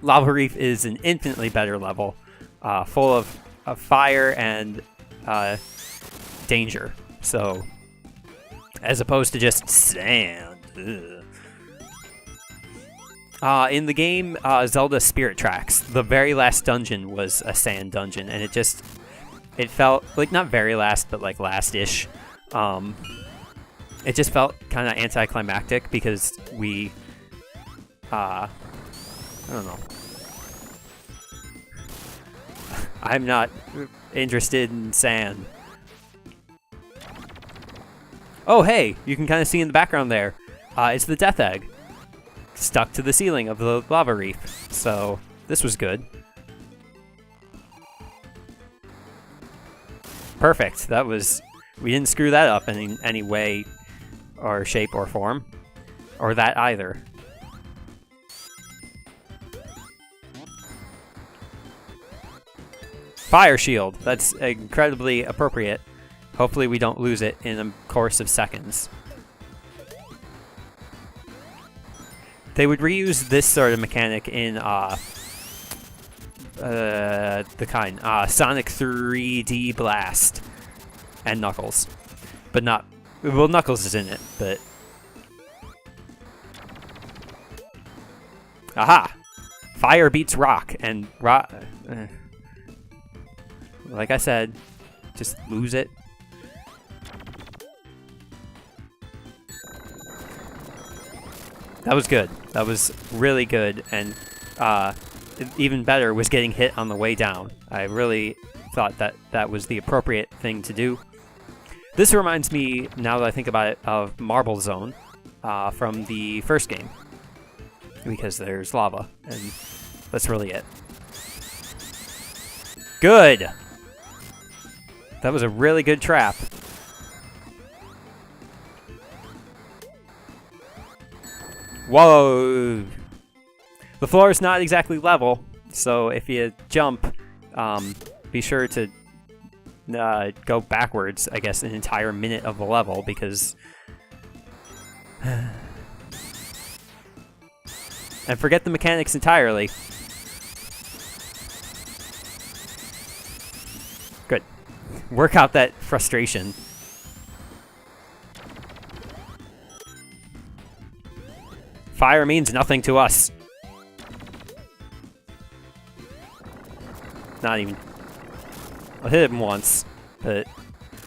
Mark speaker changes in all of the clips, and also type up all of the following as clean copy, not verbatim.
Speaker 1: Lava Reef is an infinitely better level, full of fire and danger. So, as opposed to just sand. In the game Zelda Spirit Tracks, the very last dungeon was a sand dungeon, and it felt like, not very last, but like last-ish. It just felt kind of anticlimactic because we, I don't know. I'm not interested in sand. Oh, hey, you can kind of see in the background there. It's the Death Egg stuck to the ceiling of the Lava Reef. So this was good. Perfect. We didn't screw that up in any way or shape or form. Or that either. Fire shield. That's incredibly appropriate. Hopefully we don't lose it in a course of seconds. They would reuse this sort of mechanic in Sonic 3D Blast and Knuckles. But not... Well, Knuckles is in it, but... Aha! Fire beats rock, and rock... like I said, just lose it. That was good. That was really good, and even better was getting hit on the way down. I really thought that was the appropriate thing to do. This reminds me, now that I think about it, of Marble Zone from the first game. Because there's lava, and that's really it. Good! That was a really good trap. Whoa! The floor is not exactly level, so if you jump, be sure to go backwards, I guess, an entire minute of the level, because... and forget the mechanics entirely. Good. Work out that frustration. Fire means nothing to us. Not even... I'll hit him once, but...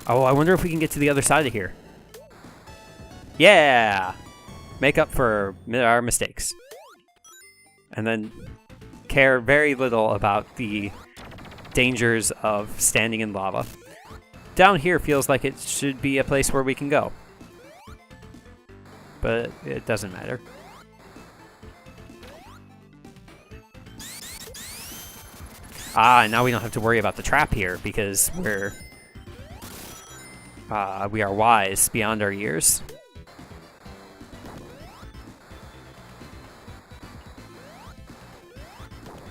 Speaker 1: Oh, I wonder if we can get to the other side of here. Yeah! Make up for our mistakes. And then care very little about the dangers of standing in lava. Down here feels like it should be a place where we can go. But it doesn't matter. Ah, now we don't have to worry about the trap here because we are wise beyond our years.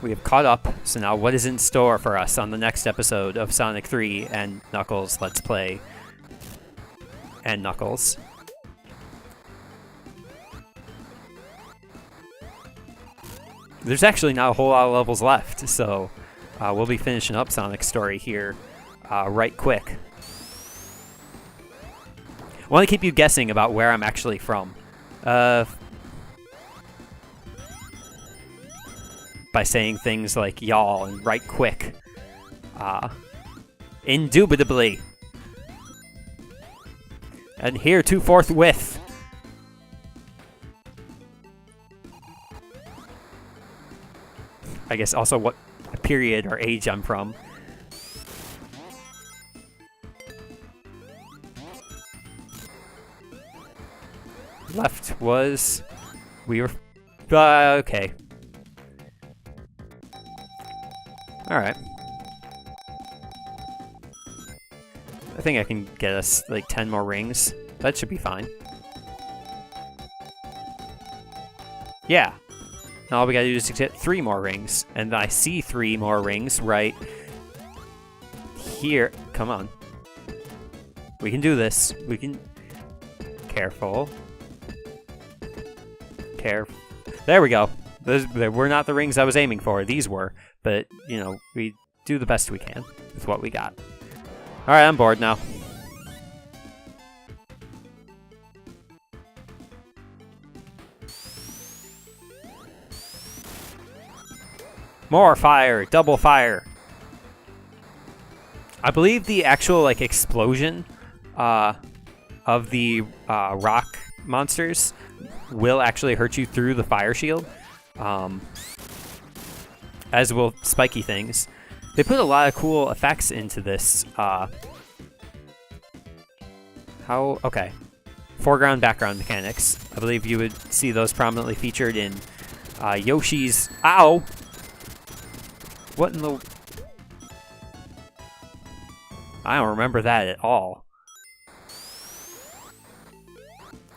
Speaker 1: We have caught up, so now what is in store for us on the next episode of Sonic 3 and Knuckles Let's Play and Knuckles? There's actually not a whole lot of levels left, so we'll be finishing up Sonic's story here right quick. I want to keep you guessing about where I'm actually from. By saying things like y'all and right quick. Indubitably. And here to forthwith. I guess also what period or age I'm from. Left was... We were... okay. Alright. I think I can get us like 10 more rings. That should be fine. Yeah. Now all we gotta do is get 3 more rings. And I see 3 more rings right here. Come on. We can do this. We can... Careful. There we go. They were not the rings I was aiming for. These were. But, you know, we do the best we can with what we got. Alright, I'm bored now. More fire! Double fire! I believe the actual, like, explosion of the rock monsters will actually hurt you through the fire shield. As will spiky things. They put a lot of cool effects into this. Okay. Foreground, background mechanics. I believe you would see those prominently featured in Yoshi's... Ow! What in the... I don't remember that at all.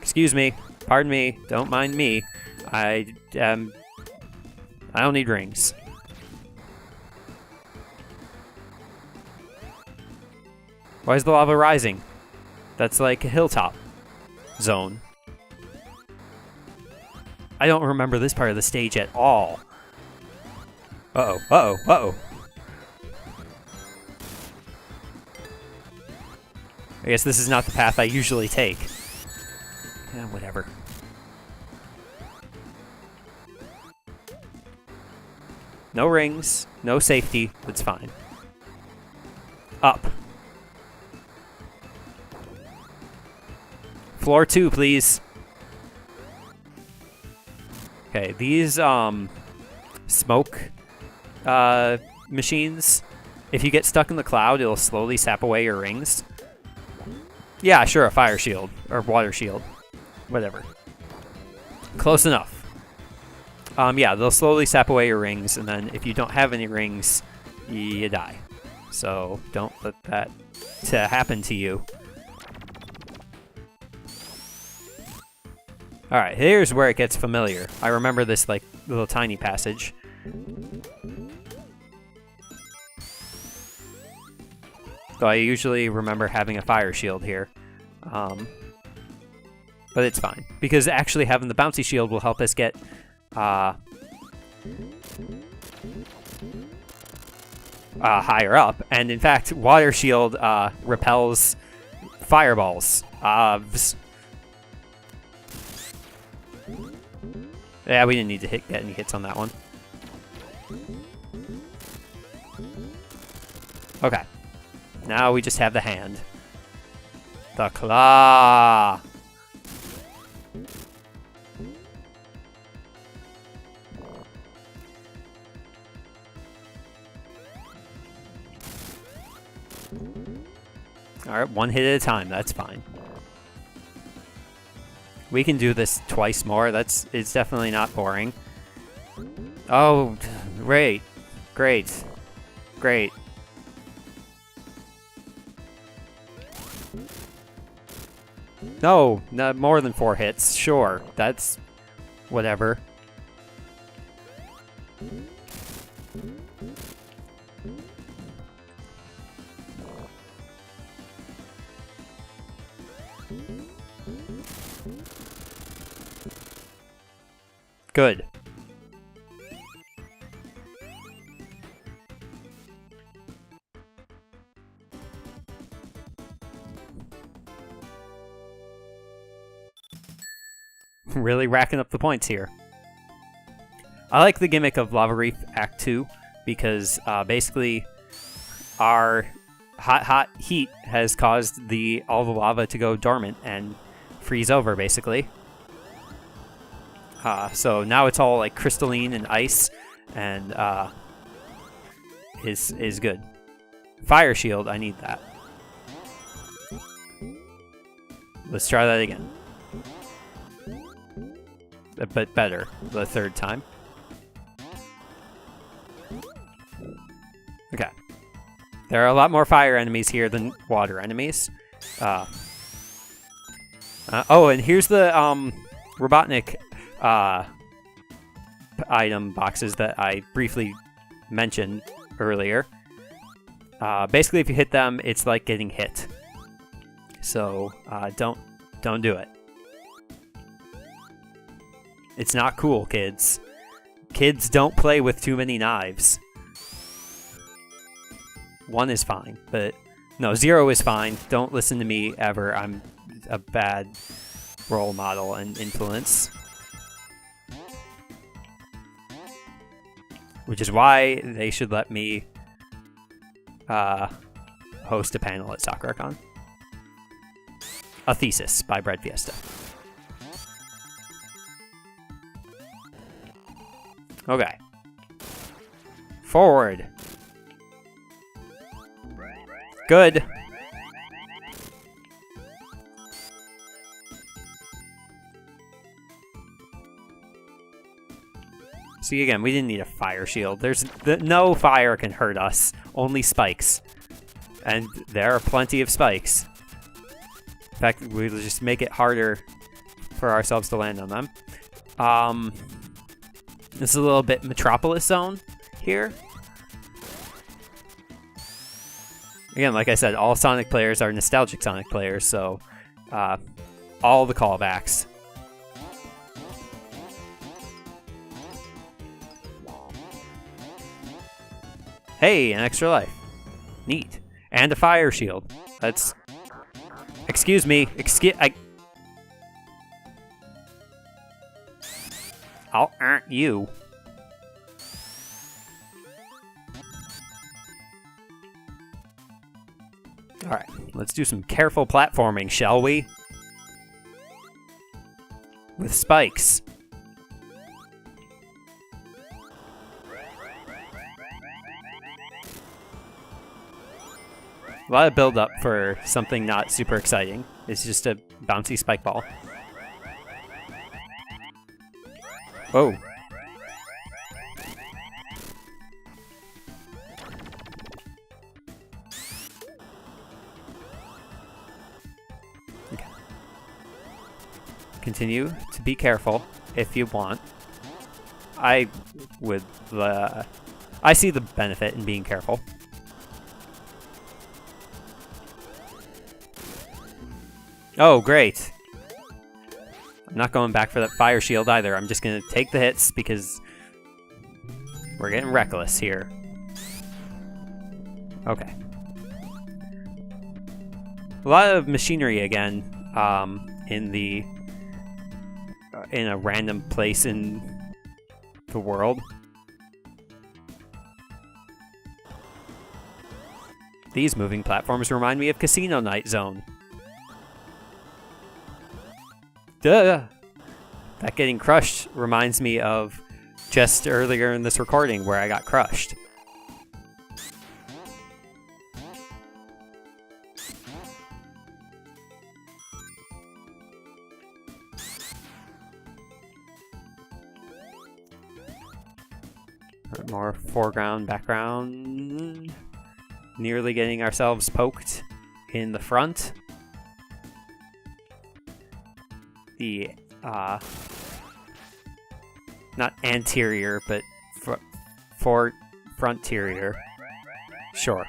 Speaker 1: Excuse me. Pardon me. Don't mind me. I don't need rings. Why is the lava rising? That's like a hilltop zone. I don't remember this part of the stage at all. Uh-oh, uh-oh, uh-oh. I guess this is not the path I usually take. Yeah, whatever. No rings, no safety, it's fine. Up. Floor 2, please. Okay, these smoke machines, if you get stuck in the cloud, it'll slowly sap away your rings. Yeah, sure, a fire shield or water shield. Whatever. Close enough. Yeah, they'll slowly sap away your rings, and then if you don't have any rings, you die. So don't let that happen to you. Alright, here's where it gets familiar. I remember this, like, little tiny passage. Though I usually remember having a fire shield here. But it's fine. Because actually having the bouncy shield will help us get... higher up. And in fact, water shield repels fireballs. Yeah, we didn't need to get any hits on that one. Okay. Now we just have the hand. The claw! Alright, one hit at a time, that's fine. We can do this twice more, it's definitely not boring. Oh, great. Great. Great. No, not more than 4 hits. Sure, that's whatever. Good. Really racking up the points here. I like the gimmick of Lava Reef Act 2 because basically our hot heat has caused all the lava to go dormant and freeze over, basically. So now it's all like crystalline and ice, and is good. Fire shield, I need that. Let's try that again. But better, the third time. Okay. There are a lot more fire enemies here than water enemies. Oh, and here's the Robotnik item boxes that I briefly mentioned earlier. Basically, if you hit them, it's like getting hit. So don't do it. It's not cool, kids. Kids don't play with too many knives. 1 is fine, but no, 0 is fine. Don't listen to me ever. I'm a bad role model and influence. Which is why they should let me host a panel at SoccerCon. A Thesis by Breadfiesta. Okay. Forward. Good. See, again, we didn't need a fire shield. No fire can hurt us. Only spikes. And there are plenty of spikes. In fact, we'll just make it harder for ourselves to land on them. This is a little bit Metropolis Zone here. Again, like I said, all Sonic players are nostalgic Sonic players, so all the callbacks. Hey, an extra life. Neat. And a fire shield. That's... Excuse me. I'll you. Alright, let's do some careful platforming, shall we? With spikes. A lot of build up for something not super exciting. It's just a bouncy spike ball. Whoa. Okay. Continue to be careful if you want. I would, I see the benefit in being careful. Oh, great. I'm not going back for that fire shield either. I'm just going to take the hits because we're getting reckless here. Okay. A lot of machinery again in a random place in the world. These moving platforms remind me of Casino Night Zone. Duh! That getting crushed reminds me of just earlier in this recording where I got crushed. More foreground, background. Nearly getting ourselves poked in the front. The, not anterior, but frontier. Sure.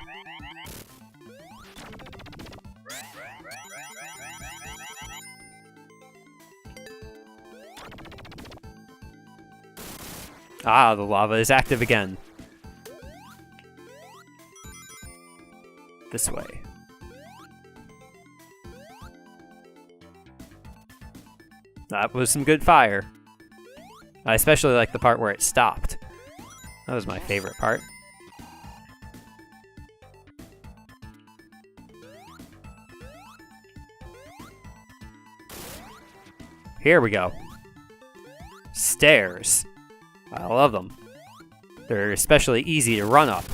Speaker 1: Ah, the lava is active again. This way. That was some good fire. I especially like the part where it stopped. That was my favorite part. Here we go. Stairs. I love them. They're especially easy to run up.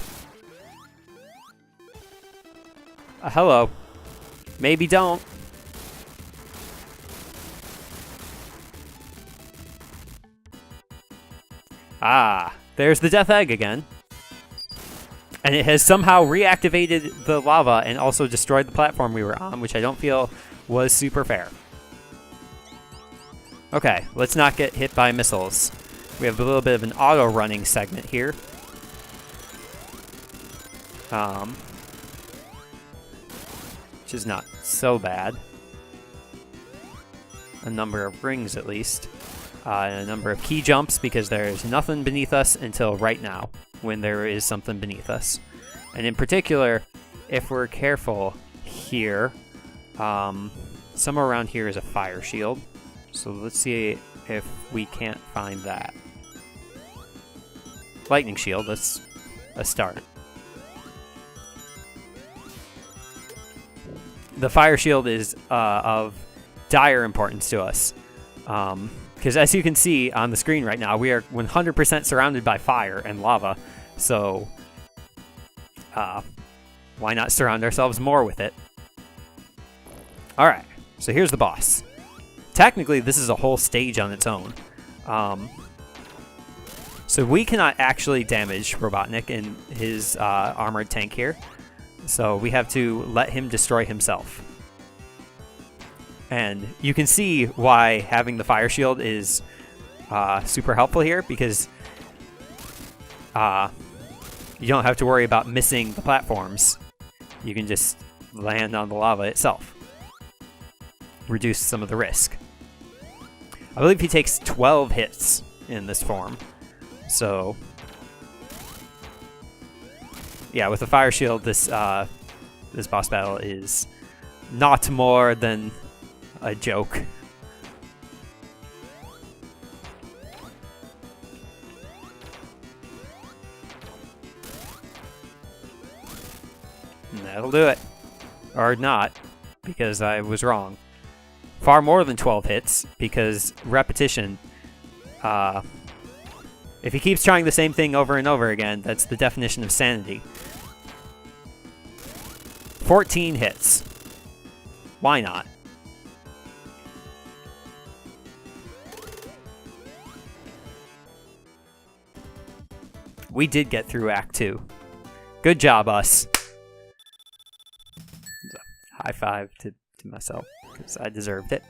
Speaker 1: Hello. Maybe don't. Ah, there's the death egg again. And it has somehow reactivated the lava and also destroyed the platform we were on, which I don't feel was super fair. Okay, let's not get hit by missiles. We have a little bit of an auto-running segment here. Which is not so bad. A number of rings, at least. a number of key jumps because there's nothing beneath us until right now, when there is something beneath us. And in particular, if we're careful here, somewhere around here is a fire shield. So let's see if we can't find that. Lightning shield, that's a start. The fire shield is of dire importance to us. Because as you can see on the screen right now, we are 100% surrounded by fire and lava. So, why not surround ourselves more with it? Alright, so here's the boss. Technically, this is a whole stage on its own. So we cannot actually damage Robotnik in his armored tank here. So we have to let him destroy himself. And you can see why having the fire shield is super helpful here, because you don't have to worry about missing the platforms. You can just land on the lava itself. Reduce some of the risk. I believe he takes 12 hits in this form. So, yeah, with the fire shield, this boss battle is not more than a joke. And that'll do it. Or not, because I was wrong. Far more than 12 hits, because repetition, if he keeps trying the same thing over and over again, that's the definition of sanity. 14 hits. Why not? We did get through Act 2. Good job, us. High five to myself, because I deserved it.